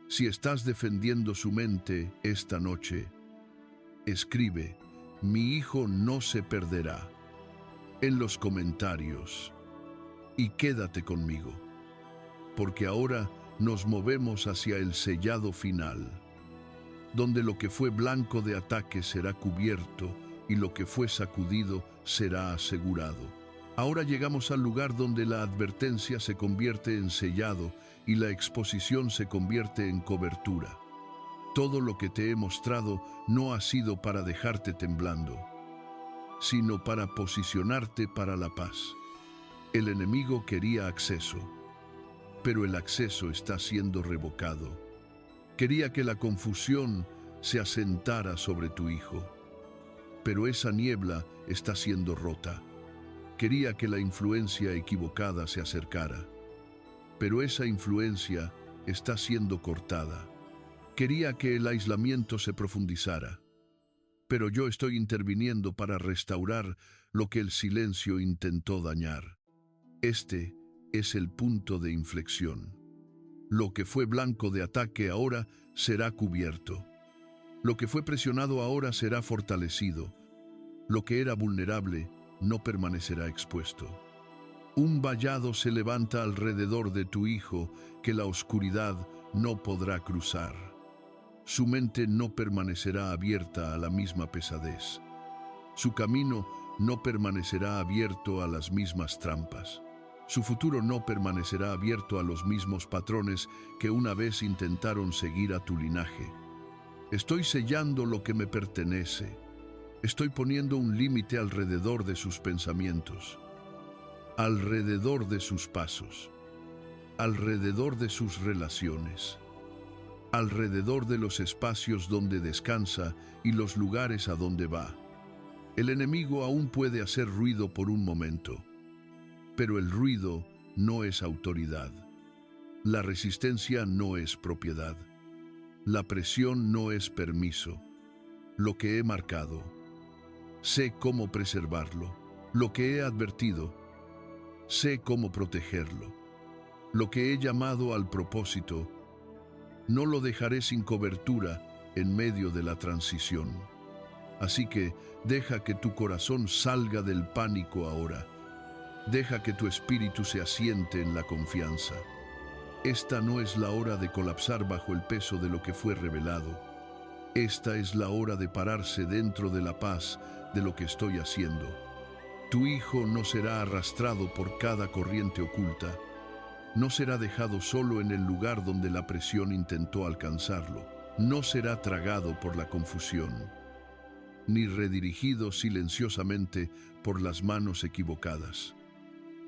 Si estás defendiendo su mente esta noche, escribe, mi hijo no se perderá, en los comentarios, y quédate conmigo, porque ahora nos movemos hacia el sellado final, donde lo que fue blanco de ataque será cubierto y lo que fue sacudido será asegurado. Ahora llegamos al lugar donde la advertencia se convierte en sellado y la exposición se convierte en cobertura. Todo lo que te he mostrado no ha sido para dejarte temblando, sino para posicionarte para la paz. El enemigo quería acceso, pero el acceso está siendo revocado. Quería que la confusión se asentara sobre tu hijo, pero esa niebla está siendo rota. Quería que la influencia equivocada se acercara, pero esa influencia está siendo cortada. Quería que el aislamiento se profundizara, pero yo estoy interviniendo para restaurar lo que el silencio intentó dañar. Este es el punto de inflexión. Lo que fue blanco de ataque ahora será cubierto. Lo que fue presionado ahora será fortalecido. Lo que era vulnerable no permanecerá expuesto. Un vallado se levanta alrededor de tu hijo que la oscuridad no podrá cruzar. Su mente no permanecerá abierta a la misma pesadez. Su camino no permanecerá abierto a las mismas trampas. Su futuro no permanecerá abierto a los mismos patrones que una vez intentaron seguir a tu linaje. Estoy sellando lo que me pertenece. Estoy poniendo un límite alrededor de sus pensamientos, alrededor de sus pasos, alrededor de sus relaciones, alrededor de los espacios donde descansa y los lugares a donde va. El enemigo aún puede hacer ruido por un momento, pero el ruido no es autoridad. La resistencia no es propiedad. La presión no es permiso. Lo que he marcado, sé cómo preservarlo. Lo que he advertido, sé cómo protegerlo. Lo que he llamado al propósito, no lo dejaré sin cobertura en medio de la transición. Así que deja que tu corazón salga del pánico ahora. Deja que tu espíritu se asiente en la confianza. Esta no es la hora de colapsar bajo el peso de lo que fue revelado. Esta es la hora de pararse dentro de la paz de lo que estoy haciendo. Tu hijo no será arrastrado por cada corriente oculta. No será dejado solo en el lugar donde la presión intentó alcanzarlo. No será tragado por la confusión, ni redirigido silenciosamente por las manos equivocadas.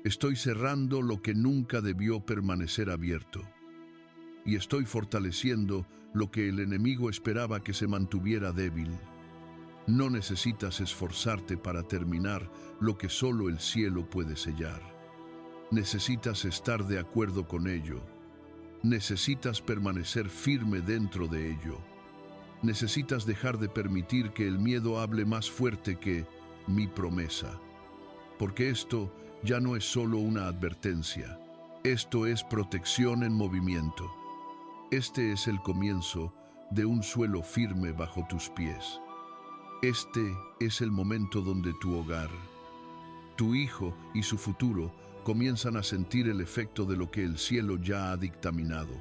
Estoy cerrando lo que nunca debió permanecer abierto. Y estoy fortaleciendo lo que el enemigo esperaba que se mantuviera débil. No necesitas esforzarte para terminar lo que solo el cielo puede sellar. Necesitas estar de acuerdo con ello. Necesitas permanecer firme dentro de ello. Necesitas dejar de permitir que el miedo hable más fuerte que mi promesa. Porque esto ya no es solo una advertencia. Esto es protección en movimiento. Este es el comienzo de un suelo firme bajo tus pies. Este es el momento donde tu hogar, tu hijo y su futuro comienzan a sentir el efecto de lo que el cielo ya ha dictaminado.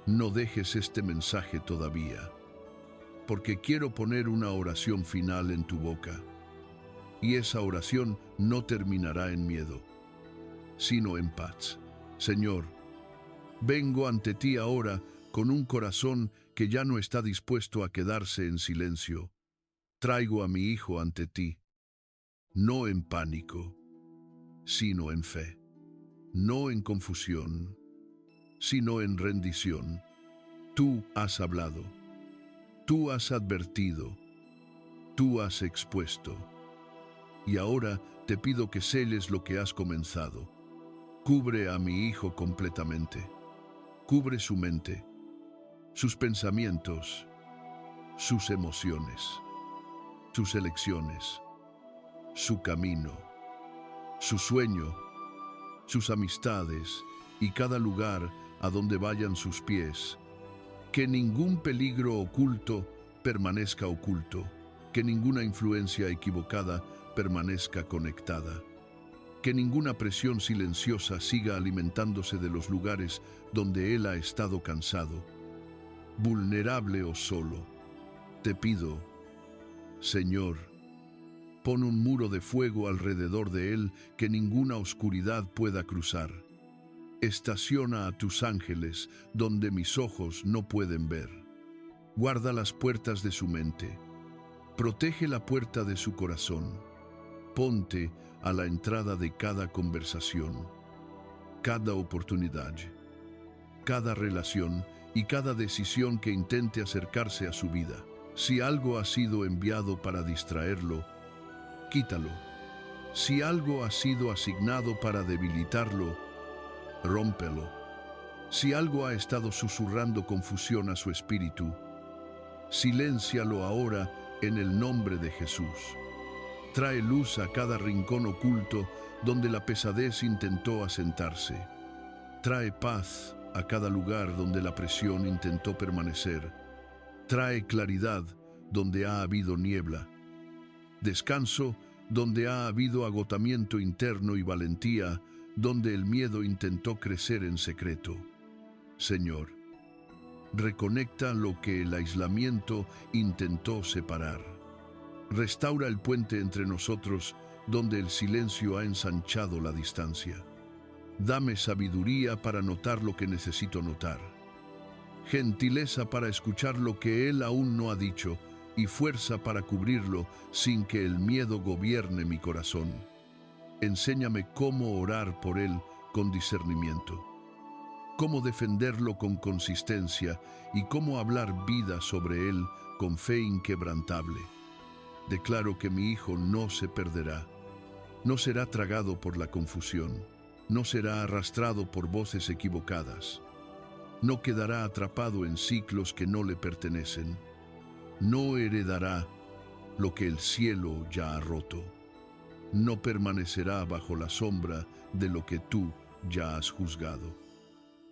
No dejes este mensaje todavía, porque quiero poner una oración final en tu boca. Y esa oración no terminará en miedo, sino en paz. Señor, vengo ante ti ahora con un corazón que ya no está dispuesto a quedarse en silencio. Traigo a mi hijo ante ti, no en pánico, sino en fe, no en confusión, sino en rendición. Tú has hablado, tú has advertido, tú has expuesto, y ahora te pido que selles lo que has comenzado. Cubre a mi hijo completamente, cubre su mente, sus pensamientos, sus emociones, sus elecciones, su camino, su sueño, sus amistades y cada lugar a donde vayan sus pies. Que ningún peligro oculto permanezca oculto, que ninguna influencia equivocada permanezca conectada, que ninguna presión silenciosa siga alimentándose de los lugares donde él ha estado cansado, vulnerable o solo. Te pido, Señor, pon un muro de fuego alrededor de él que ninguna oscuridad pueda cruzar. Estaciona a tus ángeles donde mis ojos no pueden ver. Guarda las puertas de su mente. Protege la puerta de su corazón. Ponte a la entrada de cada conversación, cada oportunidad, cada relación y cada decisión que intente acercarse a su vida. Si algo ha sido enviado para distraerlo, quítalo. Si algo ha sido asignado para debilitarlo, rómpelo. Si algo ha estado susurrando confusión a su espíritu, siléncialo ahora en el nombre de Jesús. Trae luz a cada rincón oculto donde la pesadez intentó asentarse. Trae paz a cada lugar donde la presión intentó permanecer. Trae claridad donde ha habido niebla. Descanso donde ha habido agotamiento interno y valentía donde el miedo intentó crecer en secreto. Señor, reconecta lo que el aislamiento intentó separar. Restaura el puente entre nosotros donde el silencio ha ensanchado la distancia. Dame sabiduría para notar lo que necesito notar, gentileza para escuchar lo que Él aún no ha dicho y fuerza para cubrirlo sin que el miedo gobierne mi corazón. Enséñame cómo orar por Él con discernimiento, cómo defenderlo con consistencia y cómo hablar vida sobre Él con fe inquebrantable. Declaro que mi hijo no se perderá, no será tragado por la confusión, no será arrastrado por voces equivocadas, no quedará atrapado en ciclos que no le pertenecen, no heredará lo que el cielo ya ha roto, no permanecerá bajo la sombra de lo que tú ya has juzgado.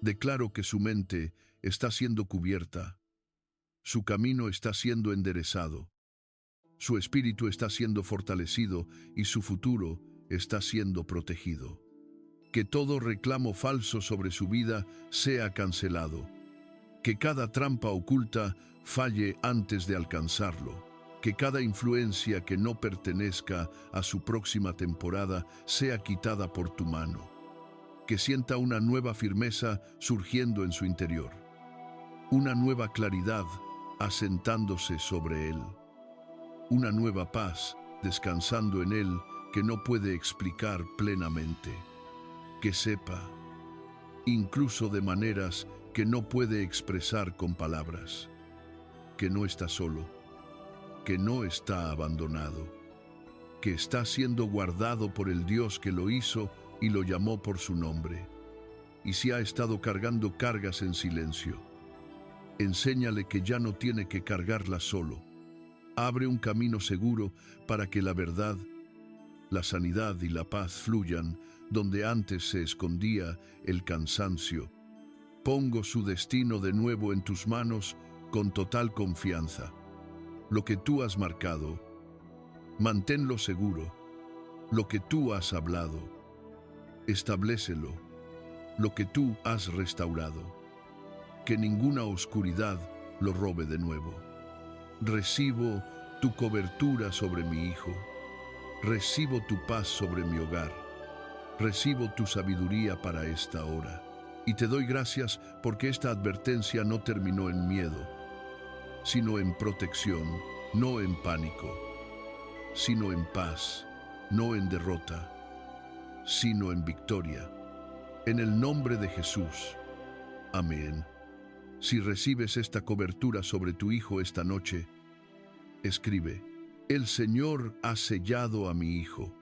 Declaro que su mente está siendo cubierta, su camino está siendo enderezado, su espíritu está siendo fortalecido y su futuro está siendo protegido. Que todo reclamo falso sobre su vida sea cancelado. Que cada trampa oculta falle antes de alcanzarlo. Que cada influencia que no pertenezca a su próxima temporada sea quitada por tu mano. Que sienta una nueva firmeza surgiendo en su interior. Una nueva claridad asentándose sobre él. Una nueva paz descansando en él que no puede explicar plenamente. Que sepa, incluso de maneras que no puede expresar con palabras, que no está solo, que no está abandonado, que está siendo guardado por el Dios que lo hizo y lo llamó por su nombre. Y si ha estado cargando cargas en silencio, enséñale que ya no tiene que cargarlas solo. Abre un camino seguro para que la verdad, la sanidad y la paz fluyan donde antes se escondía el cansancio. Pongo su destino de nuevo en tus manos con total confianza. Lo que tú has marcado, manténlo seguro. Lo que tú has hablado, establécelo. Lo que tú has restaurado, que ninguna oscuridad lo robe de nuevo. Recibo tu cobertura sobre mi hijo. Recibo tu paz sobre mi hogar. Recibo tu sabiduría para esta hora. Y te doy gracias porque esta advertencia no terminó en miedo, sino en protección, no en pánico, sino en paz, no en derrota, sino en victoria. En el nombre de Jesús. Amén. Si recibes esta cobertura sobre tu hijo esta noche, escribe: el Señor ha sellado a mi hijo